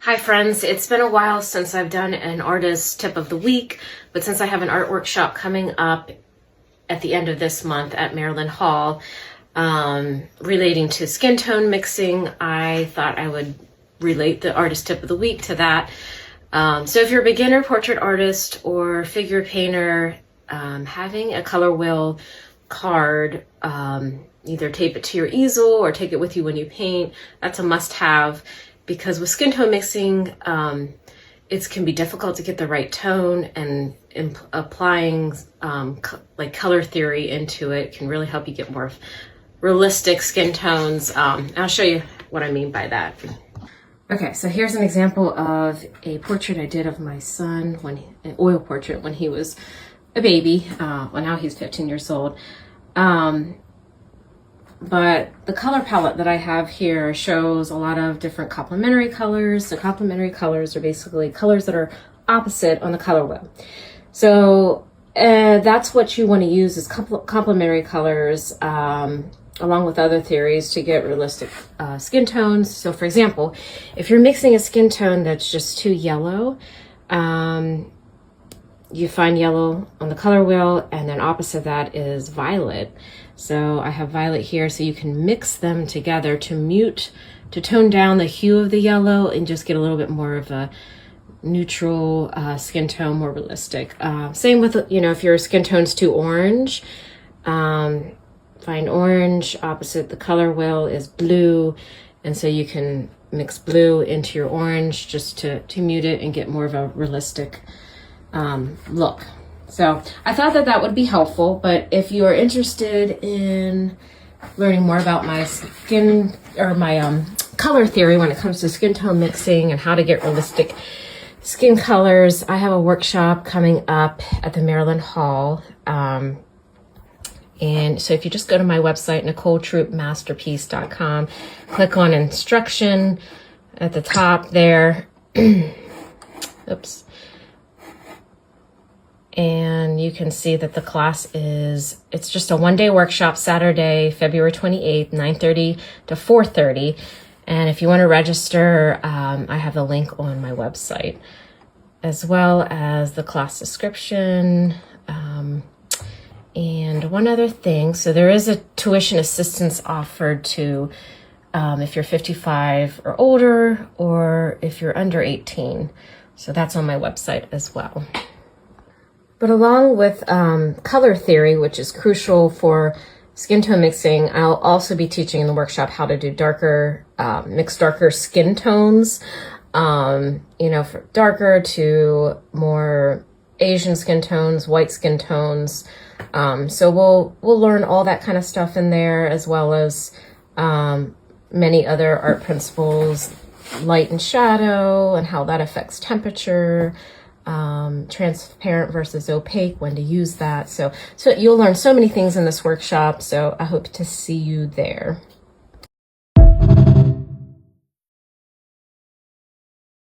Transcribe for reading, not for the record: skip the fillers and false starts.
Hi friends, it's been a while since I've done an artist tip of the week, but since I have an art workshop coming up at the end of this month at Maryland Hall relating to skin tone mixing, I thought I would relate the artist tip of the week to that. So if you're a beginner portrait artist or figure painter, having a color wheel card, either tape it to your easel or take it with you when you paint, that's a must-have. Because with skin tone mixing, it can be difficult to get the right tone, and applying like color theory into it can really help you get more realistic skin tones. I'll show you what I mean by that. Okay, so here's an example of a portrait I did of my son, an oil portrait when he was a baby. Well, now he's 15 years old. But the color palette that I have here shows a lot of different complementary colors. The complementary colors are basically colors that are opposite on the color wheel. So that's what you want to use is complementary colors along with other theories to get realistic skin tones. So for example, if you're mixing a skin tone that's just too yellow, you find yellow on the color wheel, and then opposite that is violet. So I have violet here, so you can mix them together to tone down the hue of the yellow and just get a little bit more of a neutral skin tone, more realistic. Same with, if your skin tone's too orange, find orange. Opposite the color wheel is blue, and so you can mix blue into your orange just to mute it and get more of a realistic look. So I thought that would be helpful, but if you are interested in learning more about my skin or my color theory when it comes to skin tone mixing and how to get realistic skin colors, I have a workshop coming up at the Maryland Hall. And so if you just go to my website, NicoleTroopMasterpiece.com, click on instruction at the top there. Oops. And you can see that the class it's just a one-day workshop, Saturday, February 28th, 9:30 to 4:30. And if you want to register, I have the link on my website, as well as the class description. And one other thing, so there is a tuition assistance offered to if you're 55 or older, or if you're under 18. So that's on my website as well. But along with color theory, which is crucial for skin tone mixing, I'll also be teaching in the workshop how to do mix darker skin tones, from darker to more Asian skin tones, white skin tones. So we'll learn all that kind of stuff in there, as well as many other art principles, light and shadow, and how that affects temperature. Transparent versus opaque, when to use that. So you'll learn so many things in this workshop. So I hope to see you there.